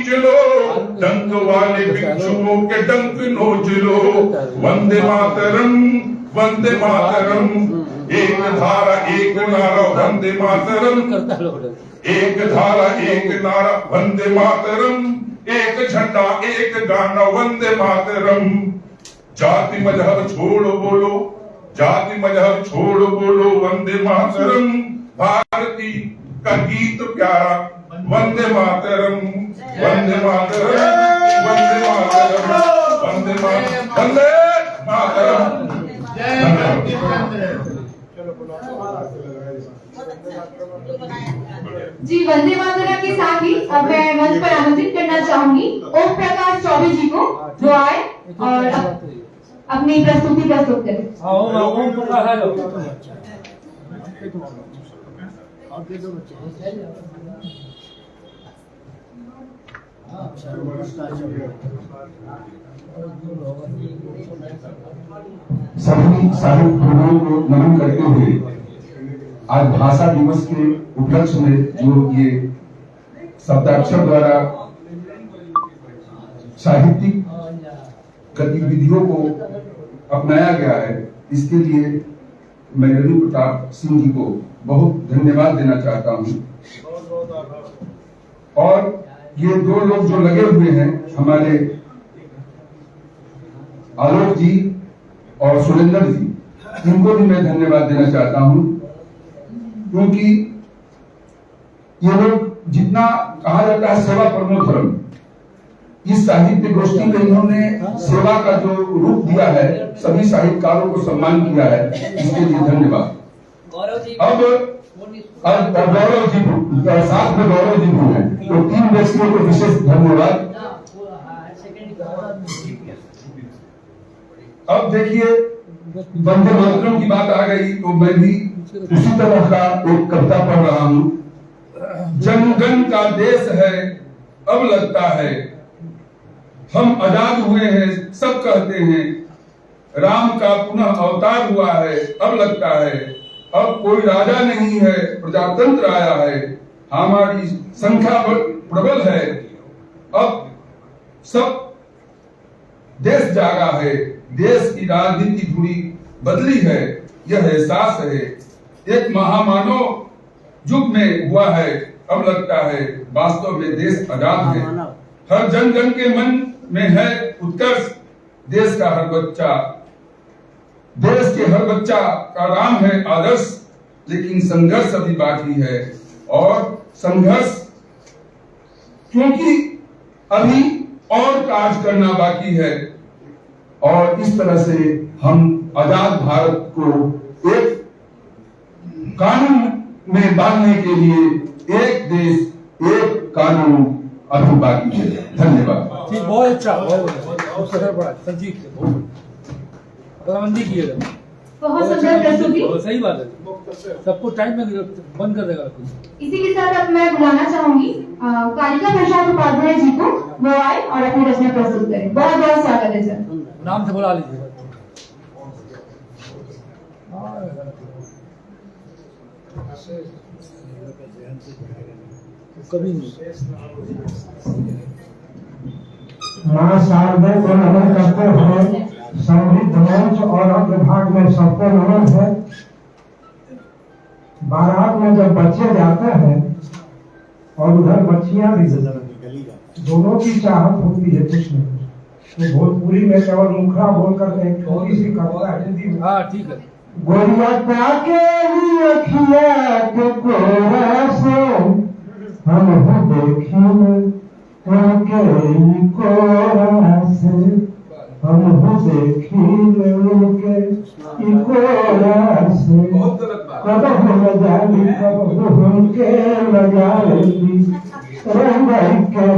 चलो डंक वाले भिक्षुओं के डंक नोच लो। वंदे मातरम वंदे मातरम, एक धारा एक नारा वंदे मातरम, एक धारा एक नारा वंदे मातरम, एक झंडा एक गाना वंदे मातरम। जाति मजहब छोड़ बोलो, जाति मजहब छोड़ बोलो वंदे मातरम। भारती का गीत प्यारा वंदे मातरम, वंदे मातरम, वंदे मातरम, वंदे मातरम, वंदे मातरम। जी वंदे मातरम के साथ ही अब मैं मंच पर आमंत्रित करना चाहूंगी ओम प्रकाश चौबे जी को, जो आए और अपनी प्रस्तुति प्रस्तुत करें। ओम प्रकाश सभी साहित्य गुरुओं को नमन करते हुए आज भाषा दिवस के उपलक्ष्य में जो ये शब्दाक्षर द्वारा साहित्यिक गतिविधियों को अपनाया गया है, इसके लिए मैं रवि प्रताप सिंह जी को बहुत धन्यवाद देना चाहता हूं। और ये दो लोग जो लगे हुए हैं, हमारे आलोक जी और सुरेंद्र जी, इनको भी मैं धन्यवाद देना चाहता हूं, क्योंकि ये लोग जितना कहा जाता है सेवा परमो धर्म, इस साहित्य गोष्ठी में इन्होंने सेवा का जो रूप दिया है, सभी साहित्यकारों को सम्मान किया है, इसके लिए धन्यवाद। अब गौरव जी साथ में गौरव जी भी हैं, तो तीन व्यक्तियों को विशेष धन्यवाद। अब देखिए वंदे मातरम की बात आ गई तो मैं भी उसी तरह का एक कविता पढ़ रहा हूं। जनगण का देश है अब लगता है, हम आजाद हुए हैं सब कहते हैं, राम का पुनः अवतार हुआ है अब लगता है, अब कोई राजा नहीं है प्रजातंत्र आया है, हमारी संख्या प्रबल है, अब सब देश जागा है, देश की राजनीति थोड़ी बदली है, यह एहसास है, एक महामानव युग में हुआ है अब लगता है, वास्तव में देश आजाद है, हर जन जन के मन में है उत्कर्ष, देश का हर बच्चा, देश के हर बच्चा का राम है आदर्श, लेकिन संघर्ष अभी बाकी है, और संघर्ष क्योंकि अभी और कार्य करना बाकी है, और इस तरह से हम आजाद भारत को एक कानून में बांधने के लिए एक देश एक कानून अभी बाकी है। धन्यवाद। बहुत अच्छा, बहुत बड़ा संजीत प्रबंधी किए बहुत सुंदर प्रस्तुति। सही बात है, सबको टाइम में बंद कर देगा। इसी के साथ अब मैं बुलाना चाहूंगी कालिका प्रसाद उपाध्याय जी को, वो आए और अपनी रचना प्रस्तुत करें। बहुत बहुत स्वागत है सर। नाम से बुला लीजिए। कभी माँ शारदे को नमन करते हुए समृद्ध मंच और अग्रभाग में सबको नमन है। बारात में जब बच्चे जाते हैं और उधर बच्चियां भी, दोनों की चाहत होती है कुछ न कुछ। तो भोजपुरी में केवल मुखड़ा बोल करके एक छोटी सी कविता हिंदी में, हाँ ठीक है। गोरिया के लिए खिया के कोरा से हम देखी उनके कोरा से, हम देखी उनके कोरा से, कब लगाली कब उनके लगाली, रंग के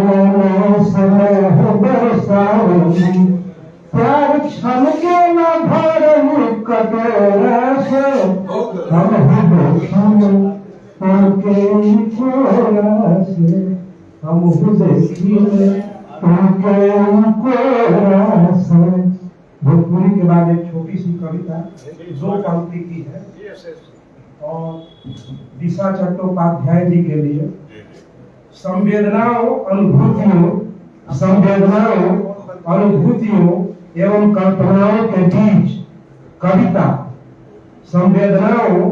समय बरसावली, प्यार क्षण के न भर कटोरा से, हम देखी उनके कोरा से, हम देखी उनके कोरा से। भोजपुरी के बाद एक छोटी सी कविता दो पंक्ति की है और दिशा चट्टोपाध्याय जी के लिए। संवेदनाओं अनुभूतियों एवं कल्पनाओं के बीच कविता, संवेदनाओं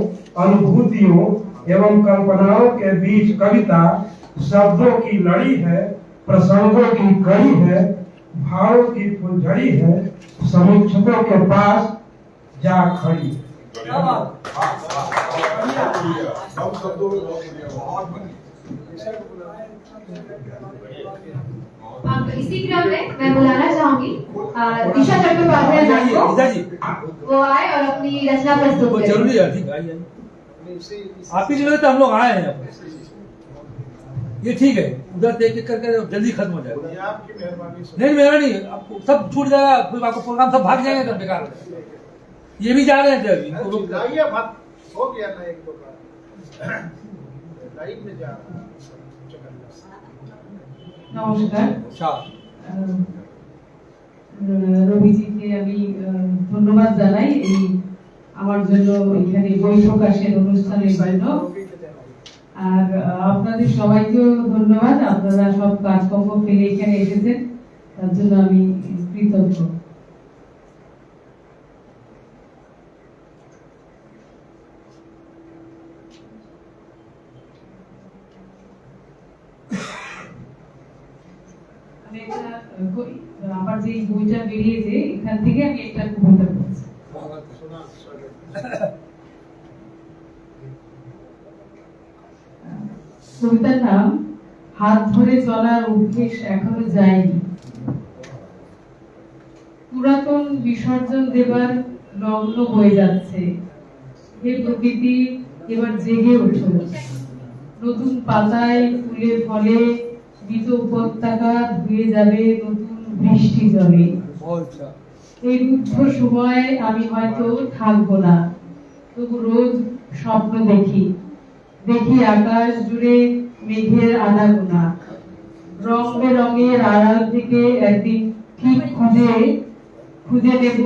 अनुभूतियों एवं कल्पनाओं के बीच कविता शब्दों की लड़ी है, प्रसंगों की कड़ी है, भावों की फुलझड़ी है, समीक्षकों के पास जा खड़ी है। अब इसी क्रम में मैं बुलाना चाहूंगी दिशा चट्टोपाध्याय मैम को, वो आए और अपनी रचना प्रस्तुत करें। जरूरी है, ठीक है, आप ही की वजह से हम लोग आए हैं। ये ठीक है, उधर देख देख करके जल्दी खत्म हो जाएगा। आपकी मेहरबानी से नहीं मेरा नहीं, आपको सब छूट जाएगा, फिर आपको प्रोग्राम सब भाग जाएंगे, तब बेकार। ये भी जा रहे हैं अभी, इनको रोक दो। लाइए मत, हो गया ना एक दो बार लाइव में जा रहा है। নমস্কার, अच्छा রবিজিকে আমি ধন্যবাদ জানাই এই আমার জন্য এখানে বই প্রকাশের অনুষ্ঠানের জন্য। আর আপনাদের সবাইকেও ধন্যবাদ, আপনারা সব কাজকর্ম ফেলে এখানে এসেছেন, তার জন্য আমি কৃতজ্ঞ। আমি একটা আমার যে বইটা বেরিয়েছে এখান থেকে আমি একটা কবিতা পড়ছি। কবিতার নাম হাত ধরে চলার অভ্যেস এখনো যায়নি। পুরাতন বিসর্জন দেবার লগ্ন হয়ে যাচ্ছে, হে প্রকৃতি এবার জেগে ওঠো। নতুন পাতায় ফুলে ফলে মৃত উপত্যকা ধুয়ে যাবে নতুন বৃষ্টি জলে। এই রুদ্ধ সময় আমি হয়তো থাকবো না, তবু রোজ স্বপ্ন দেখি, দেখি আকাশ জুড়ে মেঘের আনাগোনা। রং বেরঙের আড়াল থেকে একদিন ঠিক খুঁজে নেব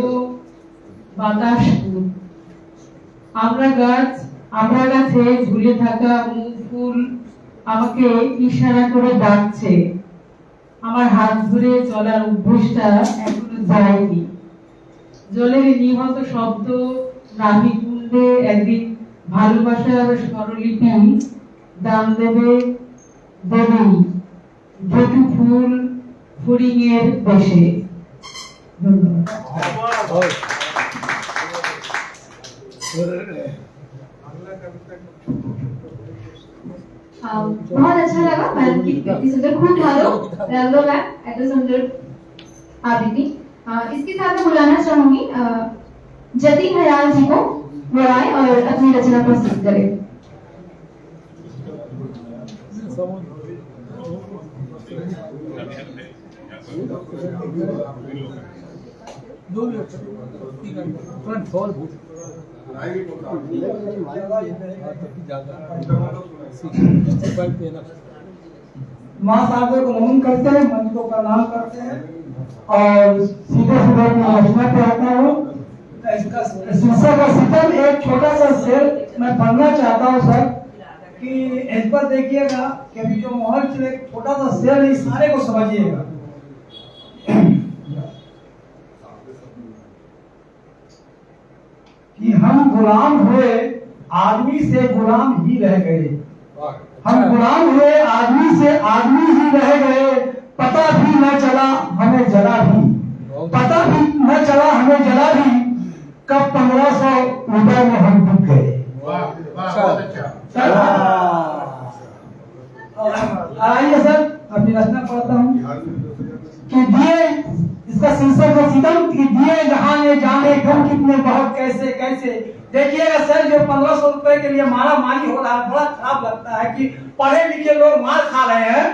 বাতাস ফুল। আমরা গাছে ঝুলে থাকা মুগ ফুল আমাকে ইশারা করে ডাকছে। আমার হাত ধরে চলার অভ্যাসটা এখনো যায়নি। জলের নিহত শব্দ নাভিকুণ্ডে একদিন ভালোবাসার স্বরলিপি দাম দেবে দেবেই ঘেটু ফুল ফড়িংয়ের দেশে। ধন্যবাদ। बहुत अच्छा लगा मैम की इतनी सुंदर, खूब भालो रंगो मैम इतने सुंदर आबृत्ति। इसके साथ मैं बुलाना चाहूंगी जतिन हयाल जी को, वो आए और अपनी रचना प्रस्तुत करें। माँ साहब को नमन करते हैं, मंच को प्रणाम करते हैं और सीधे सीधे अपनी रचना पे आता हूँ। इसका शीर्षक का सितम एक छोटा सा शेर मैं पढ़ना चाहता हूँ सर, कि इस पर देखिएगा कि अभी जो माहौल चले, छोटा सा शेर नहीं, सारे को समझिएगा। कि हम गुलाम हुए आदमी से गुलाम ही रह गए। हम गुलाम हुए आदमी से आदमी ही रह गए। पता भी न चला हमें जला भी, पता भी न चला हमें जला भी, कब 1500 रुपए में हम बिक गए। आइए सर अपनी रचना पढ़ता हूँ कि दिए, इसका शीर्षक है सितम, कि दिए जहां ने जाने कम कितने बहुत कैसे कैसे। देखिएगा सर, जो 1500 रुपए के लिए मारा मारी हो रहा है, बड़ा खराब लगता है कि पढ़े लिखे लोग मार खा रहे हैं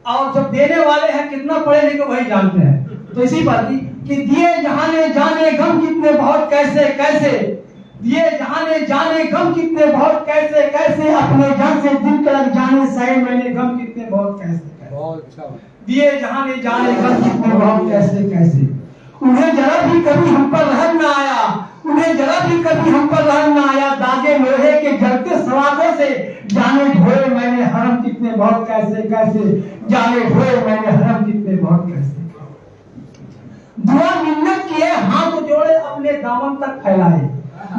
और जब देने वाले हैं कितना पढ़े लिखे वही जानते हैं। तो इसी बात कि दिए जहां ने जाने गम कितने बहुत कैसे कैसे, दिए जहां ने जाने गम कितने बहुत कैसे कैसे, अपने जान से दिल तक जाने सही मैंने गम कितने बहुत कैसे कैसे। दिए जहां ने जाने गम कितने बहुत कैसे कैसे, उन्हें जरा भी कभी हम पर रहम न आया, उन्हें जरा भी कभी हम पर रहम न आया। दागे लोहे के जलते सवादों से जाने ढोए मैंने हरम कितने बहुत कैसे कैसे, जाने ढोए मैंने हरम कितने बहुत कैसे। दुआ मिन्नत किए हाथ जोड़े अपने दामन तक फैलाए,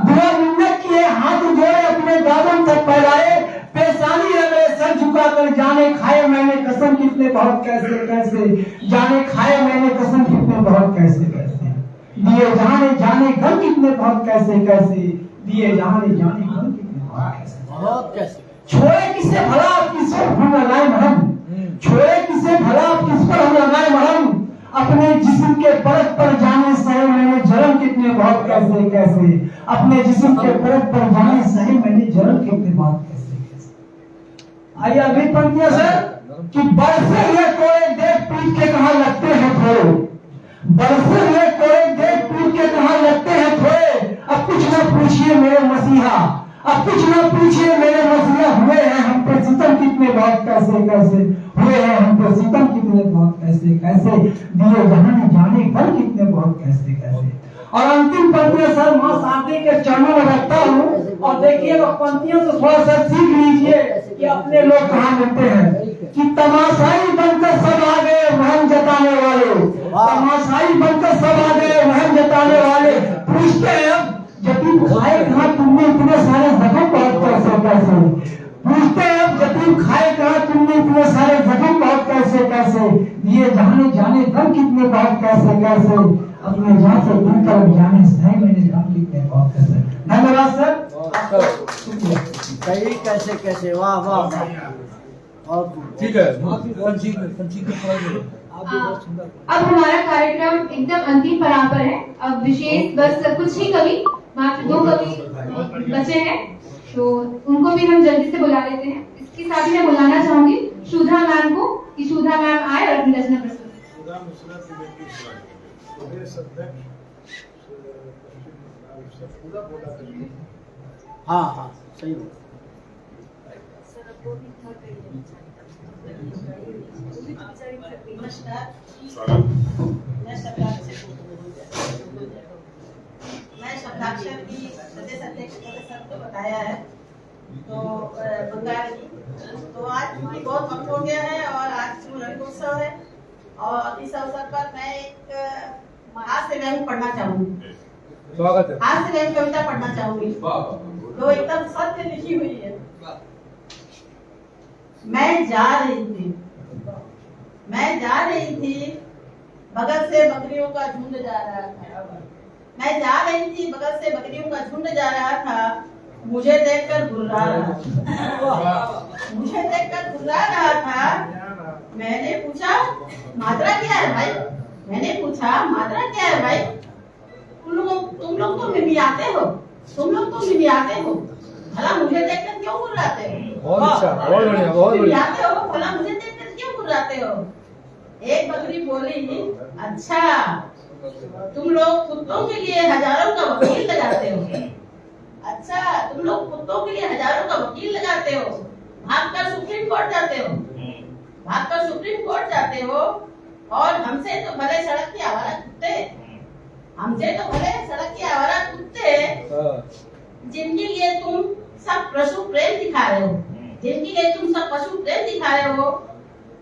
दुआ मिन्नत किए हाथ जोड़े अपने दामन तक फैलाए। पेशानी रगड़े सर झुकाकर जाने खाए मैंने कसम कितने बहुत कैसे कैसे, जाने खाए मैंने कसम कितने बहुत कैसे कैसे। दिए जाने जाने गम कितने बहुत कैसे कैसे, दिए जाने जाने गम कितने बहुत कैसे। छोड़े किसे भला आप किस पर हम लगाए मरहम, छोड़े किसे भला आप किस पर हम लगाए मरहम। अपने जिस्म के परत पर जाने सहे मैंने जरम कितने बहुत कैसे कैसे, अपने जिस्म के परत पर जाने सहे मैंने जरम कितने बहुत कैसे कैसे। आइए अगली पंक्तियां सर कि बरसे हुए कोड़े देख पीट के कहां लगते हैं थोड़े, बरसे हुए कोड़े देख पीट के कहां लगते हैं थोड़े। अब कुछ न पूछिए मेरे मसीहा, अब कुछ न पूछिए मेरे मसीहा, हुए हैं हम पे सितम कितने बहुत कैसे कैसे, हुए हैं हम पे सितम कितने बहुत कैसे कैसे। दिए जहां जाने गम कितने बहुत कैसे कैसे। और अंतिम पंक्तियां सर मां शारदे के चरणों में रखता हूँ और देखिएगा पंक्तियों से थोड़ा सा सीख लीजिए कि अपने लोग कहाँ मिलते हैं। कि तमाशाई बनकर सब आ गए वहम जताने वाले, तमाशाई बनकर सब आ गए वहम जताने वाले। पूछते हैं अब यतीम खाए कहाँ तुमने इतने सारे जख्म बहुत कैसे कैसे, पूछते हैं अब यतीम खाए कहाँ तुमने इतने सारे जख्म बहुत कैसे कैसे। दिए जाने जाने गम कितने बहुत कैसे कैसे, अपने जहाँ से दूर तरफ जाने सही मैंने गम कितने बहुत कैसे। धन्यवाद सर। सही कैसे कैसे, वाह वाह वाह। और ठीक है, संक्षिप्त में पढ़ाइए। अब हमारा कार्यक्रम एकदम अंतिम पड़ाव पर है। अब विशेष बस कुछ ही कवि, मात्र 2 कवि बचे हैं, तो उनको भी हम जल्दी से बुला लेते हैं। इसके साथ ही मैं बुलाना चाहूंगी सुधा मैम को कि सुधा मैम आए और अपनी रचना प्रस्तुत। हाँ हाँ सही बात। मैं शब्दाक्षर की सदस्य को बताया है तो बंगाली, तो आज छुट्टी बहुत वक्त हो गया है और आज रंगोत्सव है और इस अवसर पर मैं एक हास्य व्यंग पढ़ना चाहूंगी। स्वागत है। हास्य व्यंग कविता पढ़ना चाहूंगी जो एकदम सत्य लिखी हुई है। मैं जा रही थी बगल से बकरियों का झुंड जा रहा था, मैं जा रही थी बगल से बकरियों का झुंड जा रहा था। मुझे देखकर घुर्रा रहा था, मुझे देखकर घुर्रा रहा था। मैंने पूछा मात्रा क्या है भाई, मैंने पूछा मात्रा क्या है भाई। तुम लोग तो मिमियाते हो, तुम लोग तो मिमियाते हो, भला मुझे देखकर क्यों घुर्राते हो। बहुत अच्छा, बहुत बढ़िया, बहुत बढ़िया। मिमियाते हो, भला मुझे देखकर क्यों घुर्राते हो। एक बकरी बोली अच्छा तुम लोग कुत्तों के लिए हजारों का वकील लगाते हो, अच्छा तुम लोग कुत्तों के लिए हजारों का वकील लगाते हो, भागकर सुप्रीम कोर्ट जाते हो, भागकर सुप्रीम कोर्ट जाते हो। और हमसे तो भले सड़क के आवारा कुत्ते, हमसे तो भले सड़क के आवारा कुत्ते जिनके लिए तुम सब पशु प्रेम दिखा रहे हो, जिनके लिए तुम सब पशु प्रेम दिखा रहे हो,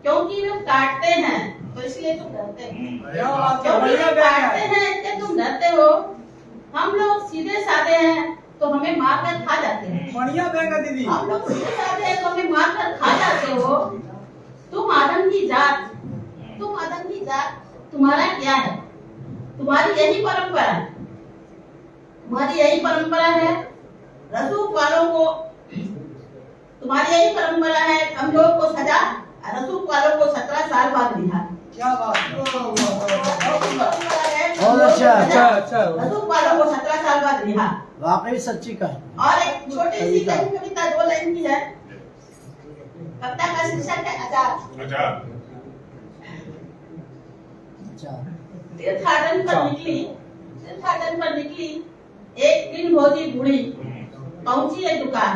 क्योंकि वे काटते हैं तो इसलिए तुम डरते हो, क्योंकि वे काटते हैं इसलिए तुम डरते हो। हम लोग सीधे साधे हैं तो हमें मार कर खा जाते हैं, बढ़िया बेगा दीदी। हम लोग सीधे साधे हैं तो हमें मार कर खा जाते हो। तुम आदम की जात, तुम आदम की जात, तुम्हारा क्या है, तुम्हारी यही परंपरा है, तुम्हारी यही परंपरा है। रसूख वालों को, तुम्हारी यही परंपरा है, हम लोग को सजा, रसूख वालों को 17 साल बाद रिहा। क्या बात, बहुत अच्छा अच्छा। रसूख वालों को 17 साल बाद रिहा। वाकई सच्ची कहानी। और एक छोटी सी कविता 2 लाइन की है। कविता का शीर्षक है अचार। तीर्थाटन पर निकली एक दिन भोजी बूढ़ी, पहुंची एक दुकान।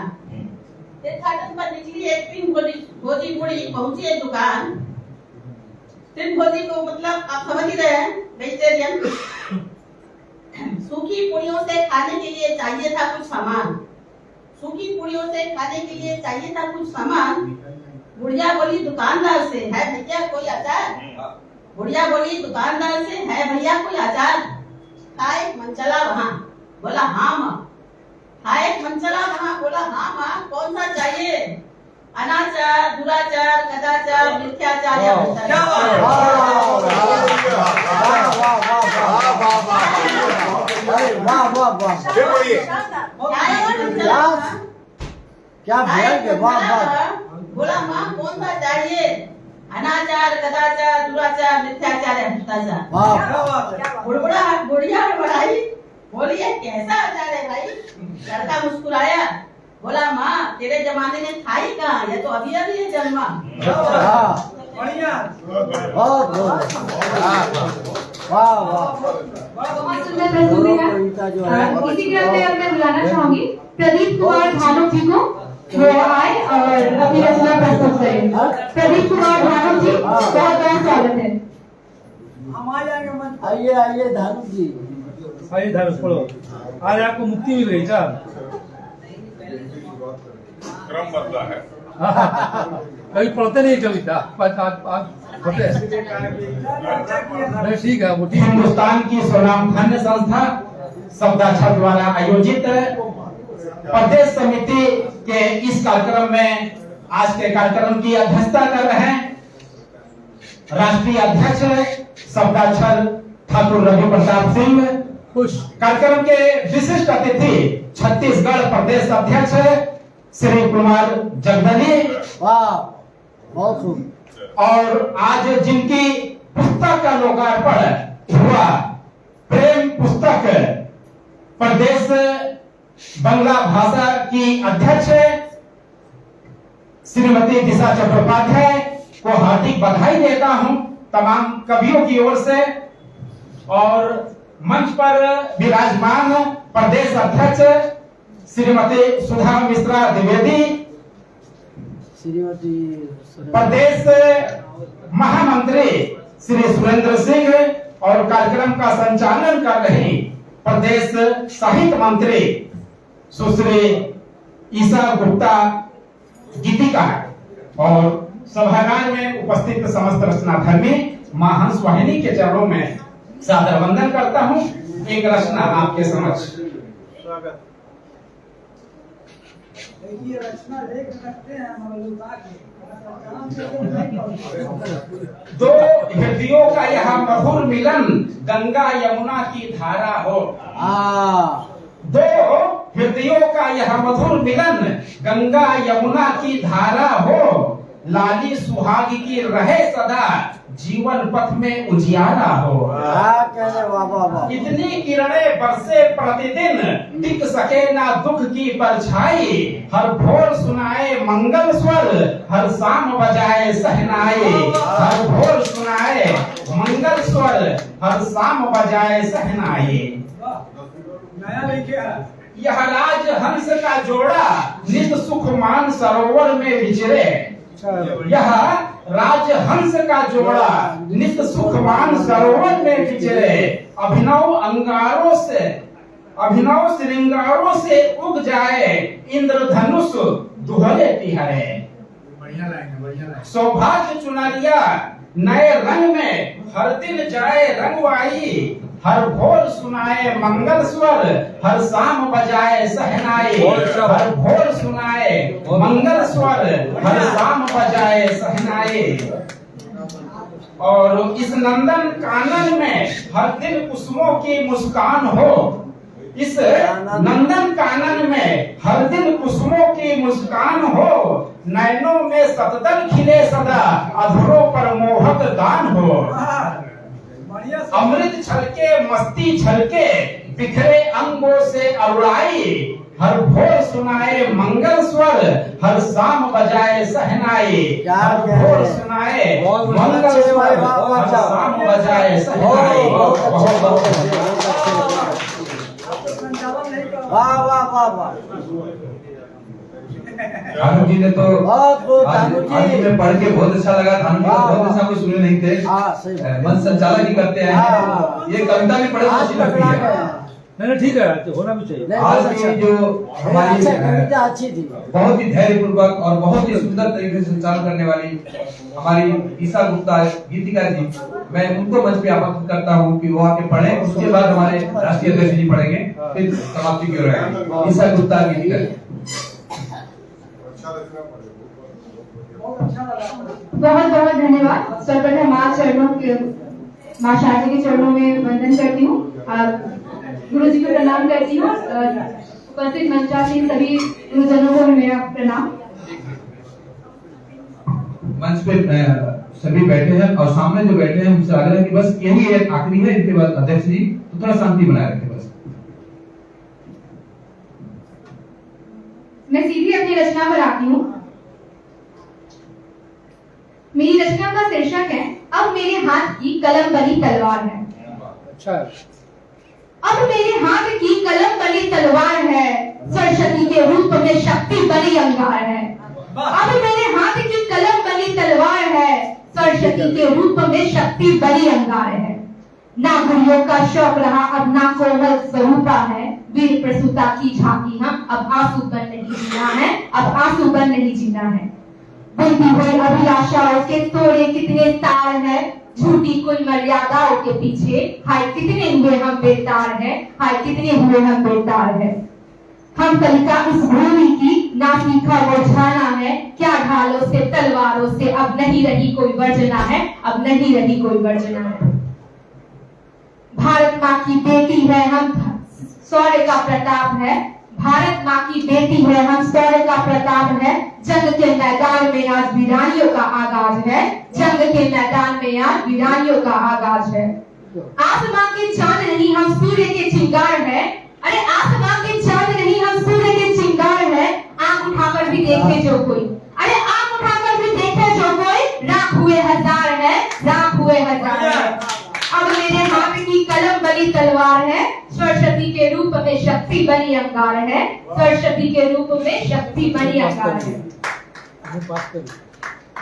तीर्थाटन पर निकली एक दिन भोजी बूढ़ी, पहुंची एक दुकान। दिन भोजी को मतलब आप समझ ही रहे हैं, वेजिटेरियन। सूखी पूरियों से खाने के लिए चाहिए था कुछ सामान, सूखी पूरियों से खाने के लिए चाहिए था कुछ सामान। बुढ़िया बोली दुकानदार से, है भैया कोई अचार? बुढ़िया बोली दुकानदार से, है भैया कोई अचार? था एक मन चला वहाँ, बोला हाँ माँ। था एक मन चला वहाँ, बोला हाँ माँ, कौन सा चाहिए? अनाचार, दुराचार, कदाचार, मिथ्याचार या भ्रष्टाचार? क्या बोला माँ कौन सा चाहिए? अनाचार, कदाचार, दुराचार, मिथ्याचार या भ्रष्टाचार? बुढ़िया बढ़ाई, बोली ये कैसा आचार है भाई? लड़का मुस्कुराया, बोला माँ तेरे जमाने में था ही कहाँ, ये तो अभी अभी है जन्मा। बहुत सुंदर प्रस्तुति। इसी क्रम में अब मैं बुलाना चाहूंगी प्रदीप कुमार भानु जी को, वो आए और अपनी रचना प्रस्तुत करें। प्रदीप कुमार भानु जी, बहुत बहुत स्वागत है। आइए आइए धानु जी। आइए धानु पढ़ो, आज आपको मुक्ति मिल गई साहब। क्रम बदला है। कभी पढ़ते नहीं कविता, आज पढ़ते हैं। ठीक है, वो ठीक है। हिंदुस्तान की स्वनामधन्य संस्था शब्दाक्षर द्वारा आयोजित प्रदेश समिति के इस कार्यक्रम में आज के कार्यक्रम की अध्यक्षता कर रहे हैं राष्ट्रीय अध्यक्ष शब्दाक्षर ठाकुर रवि प्रताप सिंह। कार्यक्रम के विशिष्ट अतिथि छत्तीसगढ़ प्रदेश अध्यक्ष श्री कुमार जगदली। वाह, बहुत खूब। और आज जिनकी पुस्तक का लोकार्पण हुआ, प्रेम पुस्तक, प्रदेश बंगला भाषा की अध्यक्ष श्रीमती दिशा चट्टोपाध्याय को हार्दिक बधाई देता हूं तमाम कवियों की ओर से। और मंच पर विराजमान प्रदेश अध्यक्ष श्रीमती सुधा मिश्रा द्विवेदी, श्रीमती प्रदेश महामंत्री श्री सुरेंद्र सिंह और कार्यक्रम का संचालन कर रही प्रदेश साहित्य मंत्री सुश्री ईसा गुप्ता गीतिका और सभागार में उपस्थित समस्त रचनाधर्मी महाहंस वाहिनी के चरणों में सादर वंदन करता हूं। एक रचना आपके समक्ष। स्वागत। रचना देख सकते हैं दो हृदयों का यह मधुर मिलन गंगा यमुना की धारा हो। दो हृदयों का यह मधुर मिलन गंगा यमुना की धारा हो। लाली सुहाग की रहे सदा जीवन पथ में उजियारा हो। इतनी किरणें बरसे प्रतिदिन टिक सके ना दुख की परछाई। हर भोर सुनाए मंगल स्वर हर शाम बजाए सहनाई। हर भोर सुनाए मंगल स्वर हर शाम बजाए सहनाई। यह राज हंस का जोड़ा नित सुखमान सरोवर में विचरे। यह राज हंस का जोड़ा नित सुखमान सरोवर में विचरे। अभिनव अंगारों से अभिनव श्रृंगारों से उग जाए इंद्रधनुष दुहरे तिहरे। सौभाग्य चुनरिया नए रंग में हर दिन जाए रंगवाई। हर भोर सुनाए मंगल स्वर हर शाम बजाए सहनाई। हर भोर सुनाए मंगल स्वर हर शाम बजाए सहनाई। और इस नंदन कानन में हर दिन कुसुमों की मुस्कान हो। इस नंदन कानन में हर दिन कुसुमों की मुस्कान हो। नैनों में सतदल खिले सदा अधरों पर मोहक गान हो। अमृत छलके मस्ती छलके बिखरे अंगों से अरुणाई। हर भोर सुनाए मंगल स्वर हर शाम बजाए सहनाई। हर भोर सुनाए मंगल स्वर हर शाम बजाए सहनाई। वाह वाह वाह वाह। धानु जी ने तो आज में पढ़ के बहुत अच्छा लगा। धानु जी बहुत अच्छा कुछ सुने नहीं थे। मंच संचालक ही करते हैं। ये कविता भी पढ़े अच्छी लगती है। नहीं ठीक है, तो होना भी चाहिए। बहुत आज अच्छा। की जो हमारी अच्छा, कविता अच्छी थी। बहुत ही धैर्यपूर्वक और बहुत ही सुंदर तरीके से संचालन करने वाली हमारी ईशा गुप्ता गीतिका जी, मैं उनको मंच पे आमंत्रित करता हूँ कि वो आके पढ़े। उसके बाद हमारे राष्ट्रीय अध्यक्ष जी पढ़ेंगे, फिर समाप्ति की ओर आएंगे। ईशा गुप्ता गीतिका जी। बहुत बहुत धन्यवाद। सर्वप्रथम माँ चरणों के, माँ शारदा के चरणों में वंदन करती हूँ, गुरु जी को प्रणाम करती हूँ। उपस्थित मंचासीन सभी गुरुजनों को मेरा प्रणाम। मंच पे सभी बैठे हैं और सामने जो बैठे हैं उनसे आग्रह है कि बस यही एक आखिरी है, इनके बाद अध्यक्ष जी तो थोड़ा शांति बनाए रखें बस। मैं सीधी अपनी रचना पर आती हूँ। मेरी रचना का शीर्षक है अब मेरे हाथ की कलम बनी तलवार है। अच्छा, अब मेरे हाथ की कलम बनी तलवार है, सरस्वती के रूप में शक्ति बनी अंगार है। अब मेरे हाथ की कलम बनी तलवार है, सरस्वती के रूप में शक्ति बनी अंगार है। ना गुड़ियों का शौक रहा अब ना कोमल स्वरूपा है, वीर प्रसूता की झांकी हम अब आंसू बन नहीं जीना है, अब आंसू बन नहीं जीना है। बुनती हुई अभिलाषाओं के तोड़े कितने तार है, झूठी कोई मर्यादाओं के पीछे हाय कितने हुए हम बेतार है, हाय कितने हुए हम बेतार है। हम कलिका इस भूमि की ना सीखा वो जाना है, क्या ढालों से तलवारों से अब नहीं रही कोई वर्जना है, अब नहीं रही कोई वर्जना है। भारत माँ की बेटी है हम, शौर्य का प्रताप है, भारत माँ की बेटी है हम, शौर्य का प्रताप है। जंग के मैदान में आज वीरानियों का आगाज है, जंग के मैदान में आज वीरानियों का आगाज है। आसमां के चांद नहीं हम सूर्य के चिंगार है, अरे आसमां के चांद नहीं हम सूर्य के चिंगार है। आंख उठाकर भी देखे जो कोई, अरे आंख उठाकर भी देखे जो कोई, राख हुए हजार है, राख हुए हजार है। अब मेरे हाथ की कलम बनी तलवार है, सरस्वती के रूप में शक्ति बनी अंगार है, सरस्वती के रूप में शक्ति बनी अंगार है।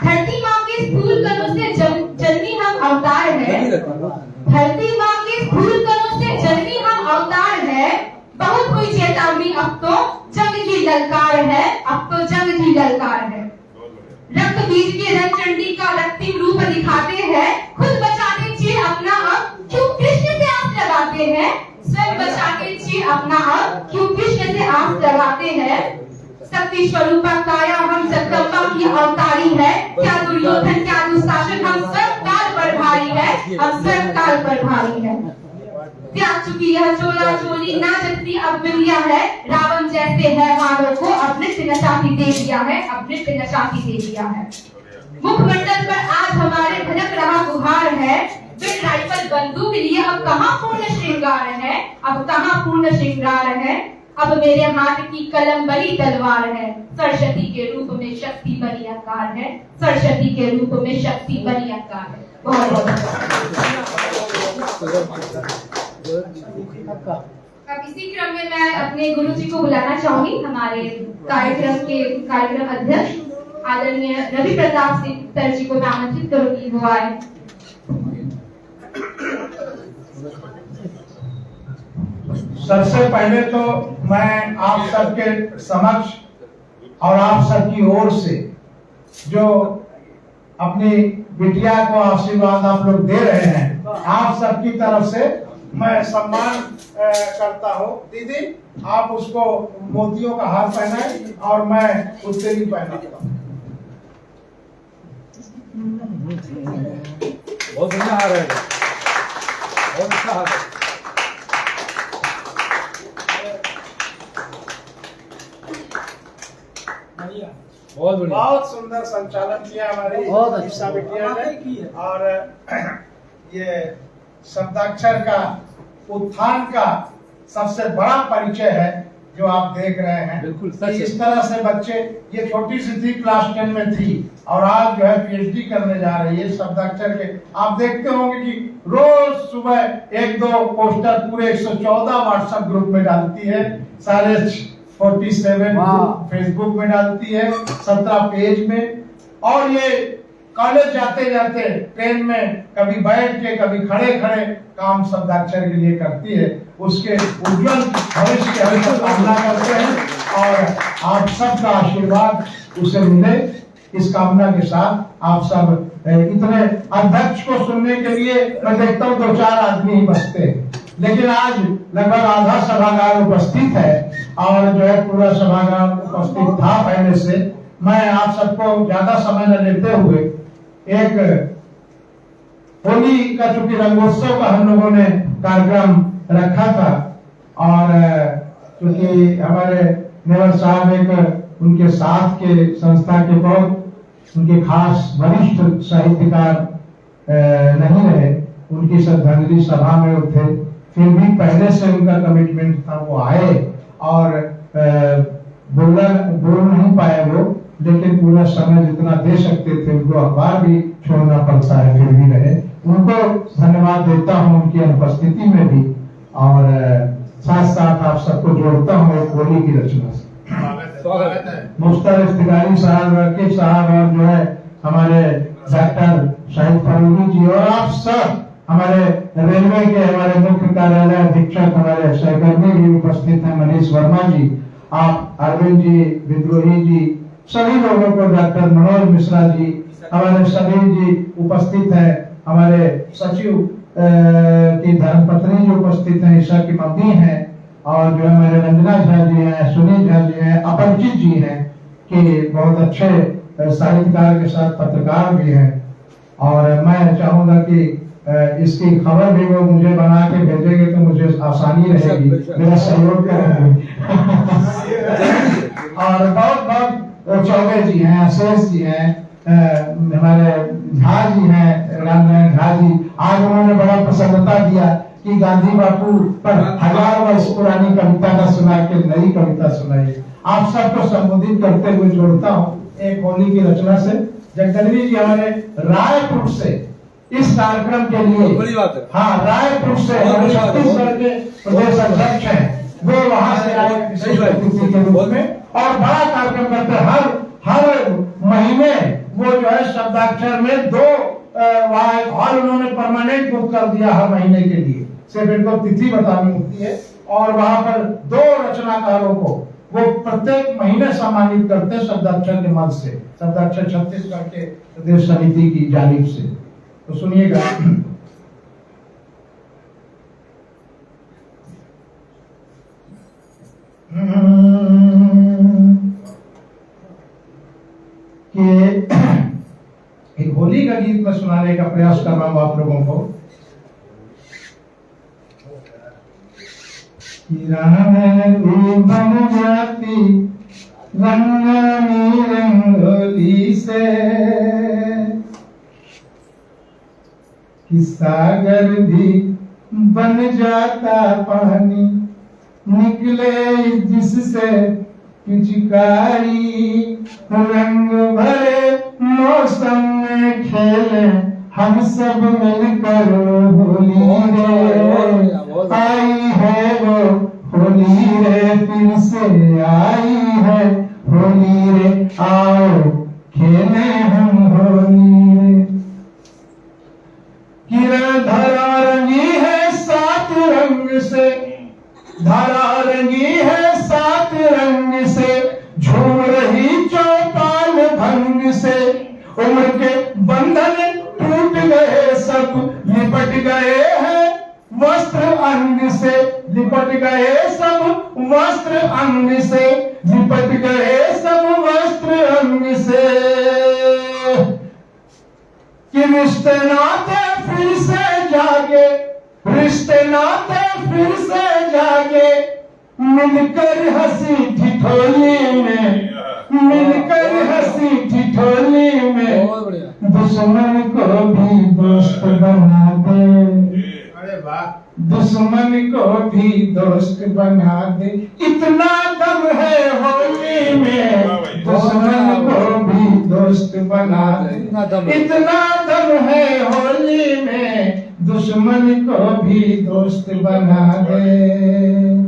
धरती माँ के स्थूल कणों से जन्मी हम अवतार है, धरती माँ के स्थूल कणों से जन्मी हम अवतार है। बहुत हुई चेतावनी अब तो जंग की ललकार है, अब तो जंग की ललकार है। रक्त बीज के रंग चंडी का रक्तिम रूप दिखाते हैं, खुद बचाने चाहिए अपना अब क्यों कृष्ण से आस लगाते हैं, स्वयं बचाने चाहिए अपना अब क्यों कृष्ण से आस लगाते हैं। शक्ति स्वरूपा काया हम जगदम्बा की अवतारी है, क्या दुर्योधन क्या दुशासन हम सब काल पर भारी है, हम सब काल पर भारी है। त्याग चुकी यह चोला चोली ना जगती अब मिलिया है, रावण जैसे है वालों को अब नृत्य नचाती दे दिया है, अब नृत्य नचाती दे दिया है। मुखमंडल पर आज हमारे भनक रहा गुहार है, बिन राइफल बंदूक लिए अब कहाँ पूर्ण श्रृंगार है, अब कहाँ पूर्ण श्रृंगार है। अब मेरे हाथ की कलम बनी तलवार है, सरस्वती के रूप में शक्ति बनी अंगार है, सरस्वती के रूप में शक्ति बनी अंगार है। बहुत बहुत अब इसी क्रम में मैं अपने गुरु जी को बुलाना चाहूंगी, हमारे कार्यक्रम अध्यक्ष आदरणीय रवि प्रताप सिंह सर जी को मैं आमंत्रित करूंगी वो आए। सबसे पहले तो मैं आप सबके समक्ष और आप सबकी ओर से जो अपनी बिटिया को आशीर्वाद आप लोग दे रहे हैं, आप सबकी तरफ से मैं सम्मान करता हूँ। दीदी आप उसको मोतियों का हार पहनाएं और मैं उत्तेली पहनाता हूँ। बहुत बढ़िया हार है, बहुत अच्छा हार है। बहुत बढ़िया, बहुत सुंदर संचालन किया हमारी बहुत अच्छा। ईशा बिटिया ने। और ये शब्दाक्षर का उत्थान का सबसे बड़ा परिचय है जो आप देख रहे हैं। बिल्कुल सच कि इस है। तरह से बच्चे, ये छोटी सी थी क्लास 10 में थी और आज जो है पीएचडी करने जा रही है शब्दाक्षर के। आप देखते होंगे कि रोज सुबह एक दो पोस्टर पूरे 114 व्हाट्सएप ग्रुप में डालती है, सारे 47 फेसबुक में डालती है, 17 पेज में। और ये कॉलेज जाते जाते ट्रेन में कभी बैठ के कभी खड़े खड़े काम शब्दाक्षर के लिए करती है। उसके उज्जवल भविष्य की हम कामना करते हैं और आप सबका आशीर्वाद उसे मिले, इस कामना के साथ आप सब इतने अध्यक्ष को सुनने के लिए मैं देखता हूँ 2-4 आदमी ही बचते हैं, लेकिन आज लगभग आधा सभागार उपस्थित है और जो है पूरा सभागार उपस्थित था पहले से। मैं आप सबको ज्यादा समय न लेते हुए एक होली का चूंकि रंगोत्सव का हम लोगों ने कार्यक्रम रखा था और क्योंकि हमारे नेवर साहब एक उनके साथ के संस्था के बहुत उनके खास वरिष्ठ साहित्यकार नहीं रहे, उनकी श्रद्धांजलि सभा में वो थे, फिर भी पहले से उनका कमिटमेंट था, वो आए और बोल नहीं पाए वो, लेकिन पूरा समय जितना दे सकते थे उनको अखबार भी छोड़ना पड़ता है, फिर भी रहे। उनको धन्यवाद देता हूँ उनकी अनुपस्थिति में भी और साथ साथ आप सबको जोड़ता हूँ एक होली की रचना से। मुख्तार इफ्तिखारी साहब, रकीब साहब और जो है हमारे डॉक्टर शाहिद फारूकी जी और आप सब हमारे रेलवे के हमारे मुख्य कार्यालय अधीक्षक हमारे सहकर्मी भी उपस्थित हैं, मनीष वर्मा जी, आप अरविंद जी, विद्रोही जी, सभी लोगों को, डॉक्टर मनोज मिश्रा जी, हमारे सभी जी उपस्थित हैं, हमारे सचिव की धर्मपत्नी जी उपस्थित हैं, ईशा की मम्मी हैं और जो हमारे रंजना झा जी हैं, सुनील झा जी हैं, अपरजीत जी हैं कि बहुत अच्छे साहित्यकार के साथ पत्रकार भी हैं और मैं चाहूंगा कि इसकी खबर भी वो मुझे बना के भेजेंगे तो मुझे आसानी रहेगी, मेरा सहयोग करेंगे। और बहुत बहुत चौबे जी हैं, अशेष जी हैं, हमारे झा जी हैं, रामनारायण झा जी, आज उन्होंने बड़ा प्रसन्नता दिया कि गांधी बापू पर 1000 वर्ष पुरानी कविता न सुना के नई कविता सुनाई। आप सबको संबोधित करते हुए जोड़ता हूँ एक होली की रचना से। जगदलवी जी हमारे रायपुर से इस कार्यक्रम के लिए, बड़ी बात है, हाँ रायपुर से छत्तीसगढ़ के प्रदेश अध्यक्ष हैं, वो वहां से आए विशेष अतिथि के रूप में और बड़ा कार्यक्रम करते हैं। हर महीने वो जो है शब्दाक्षर में 2 वहाँ एक हॉल उन्होंने परमानेंट बुक कर दिया हर महीने के लिए, सिर्फ इनको तिथि बतानी होती है और वहां पर 2 रचनाकारों को वो प्रत्येक महीने सम्मानित करते हैं शब्दाक्षर के मद से, शब्दाक्षर छत्तीसगढ़ के प्रदेश समिति की जानिब से। तो सुनिएगा। एक होली का गीत में सुनाने का प्रयास कर रहा हूं आप लोगों को। बन जाती रंगानी रंगोली से कि सागर भी बन जाता पानी, निकले जिससे पिचकारी, रंग भरे मौसम में खेले हम सब मिलकर होली रे, आई है वो होली रे, फिर से आई है होली रे, आओ खेले हम होली रे। किरण धरा रंगी है 7 रंग से, धरा रंगी है 7 रंग से, झूम रही चौपाल भंग से, उम्र के बंधन टूट गए सब, लिपट गए हैं वस्त्र अंग से, लिपट गए सब वस्त्र अंग से, लिपट गए सब वस्त्र अंग से, कि रिश्ते नाते फिर से जागे, रिश्ते नाते फिर से जागे, मिलकर हंसी ठिठोली में, मिलकर हंसी ठिठोली में, दुश्मन को भी दोस्त बना दे, दुश्मन को भी दोस्त बना दे, इतना दम है होली में, दुश्मन को भी दोस्त बना दे, इतना दम है होली में, दुश्मन को भी दोस्त बना दे।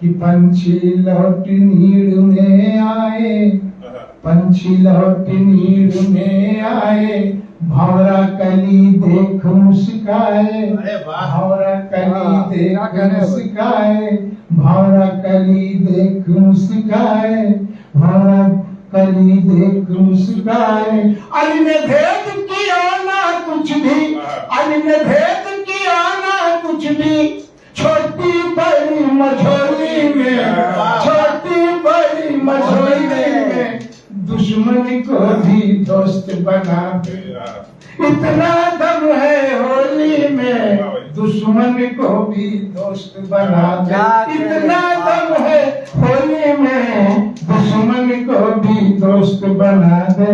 कि पंछी लौट नीड़ में आए, पंछी लौट नीर में आए, भंवरा कली देख मुस्काए, भंवरा कली देख मुस्काए, भंवरा कली देख मुस्काए, भंवरा कली देख मुस्काए। अली ने भेद किया ना कुछ भी, अली ने भेद किया ना कुछ भी, छोटी बड़ी मझोली में, छोटी बड़ी मझोली में, दुश्मन को भी दोस्त बना दे। इतना दम है होली में, दुश्मन को भी दोस्त बना दे। इतना दम है होली में, दुश्मन को भी दोस्त बना दे।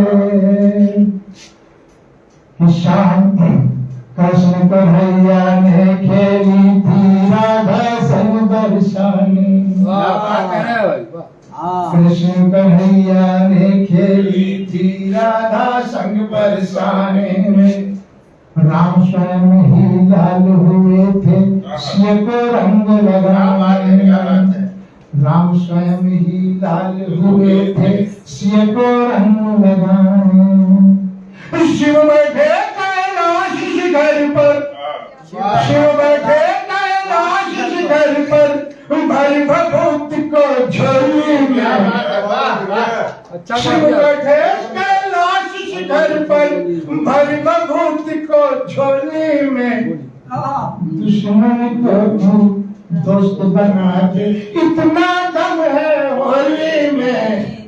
शाम कृष्ण कन्हैया ने खेली थी राधा संग बरसाने। कृष्ण कन्हैया ने खेली थी राधा संग बरसाने में। राम स्वयं ही लाल हुए थे सिय को रंग लगाने। राम स्वयं ही लाल हुए थे सिय को रंग लगाने। शिव बैठे कैलाश शिखर पर, शिव बैठे कैलाश शिखर पर, भरी भभूति को झोली में। शिव बैठे कैलाश शिखर पर, भरी भभूति को झोली में, दुश्मन को भी दोस्त बना दे। इतना दम है होली में,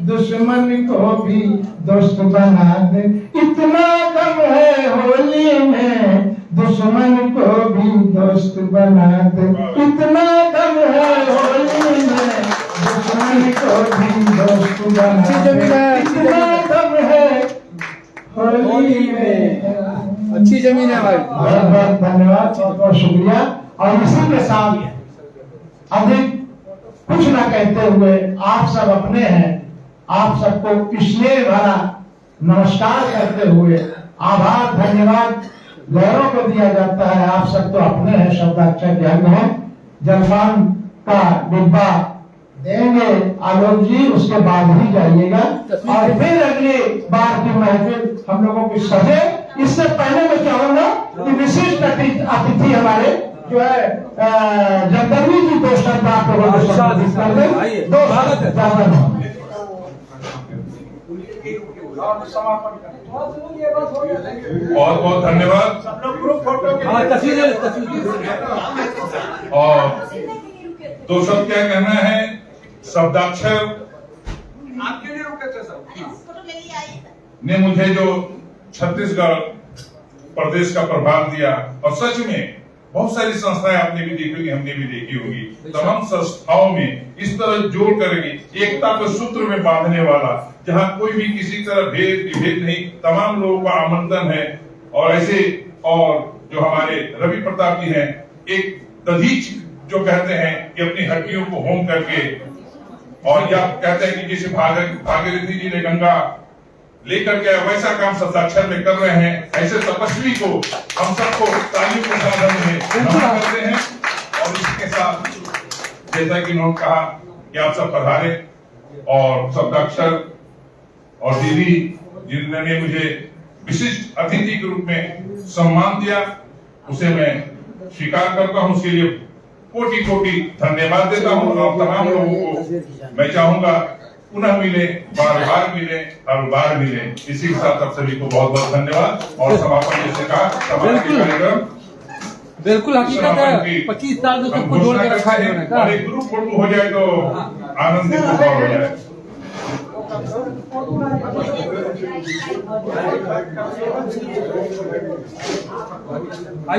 दुश्मन को भी दोस्त बना दे। इतना दम है होली में, दुश्मन को भी दोस्त बना दे। इतना दम है होली में, दुश्मन को भी दोस्त बना दे। इतना दम है होली में। अच्छी जमीन है भाई। बहुत बहुत धन्यवाद, बहुत बहुत शुक्रिया। और इसी के साथ अधिक कुछ न कहते हुए आप सब अपने हैं, आप सबको स्नेह भरा नमस्कार करते हुए आभार धन्यवाद गौरव को दिया जाता है। आप सब तो अपने हैं, शब्दाक्षर ज्ञान है। जलपान का डिब्बा देंगे आलोक जी, उसके बाद ही जाइएगा और फिर अगली बार की महफिल हम लोगों की सजे। इससे पहले मैं चाहूंगा कि विशिष्ट अतिथि हमारे जो है जगदम्बी जी को शब्द आप लोगों को संबोधित कर दें। दो बहुत बहुत धन्यवाद। और दो शब्द क्या कहना है, शब्दाक्षर ने मुझे जो छत्तीसगढ़ प्रदेश का प्रभाव दिया, और सच में बहुत सारी संस्थाएं आपने भी देखी होगी, हमने भी देखी होगी। तमाम संस्थाओं में इस तरह जोड़ करके एकता को सूत्र में बांधने वाला, जहां कोई भी किसी तरह भेद विभेद नहीं, तमाम लोगों का आमंत्रण है। और ऐसे और जो हमारे रवि प्रताप जी हैं, एक दधीच जो कहते हैं कि अपनी हड्डियों को होम करके, और या कहते हैं कि जैसे भागीरथी जी ने गंगा लेकर के वैसा काम शब्दाक्षर में कर रहे हैं। ऐसे तपस्वी को हम सबको तालियों के साधन में नमन करते हैं। और इसके साथ जैसा कि उन्होंने कहा कि आप सब पधारे, और शब्दाक्षर और दीदी जिन्होंने मुझे विशिष्ट अतिथि के रूप में सम्मान दिया, उसे मैं स्वीकार करता हूं। उसके लिए कोटि कोटि धन्यवाद देता हूं। और तमाम लोगों को मैं चाहूंगा पुनः मिले, बार बार मिले, हर बार मिले। इसी के साथ आप सभी को बहुत बहुत धन्यवाद। और समापन जैसे कहा, समाज के कार्यक्रम बिल्कुल हकीकत है। 25 साल से सबको जोड़ के रखा है और एक ग्रुप फोटो हो जाए तो आनंदित हो जाए।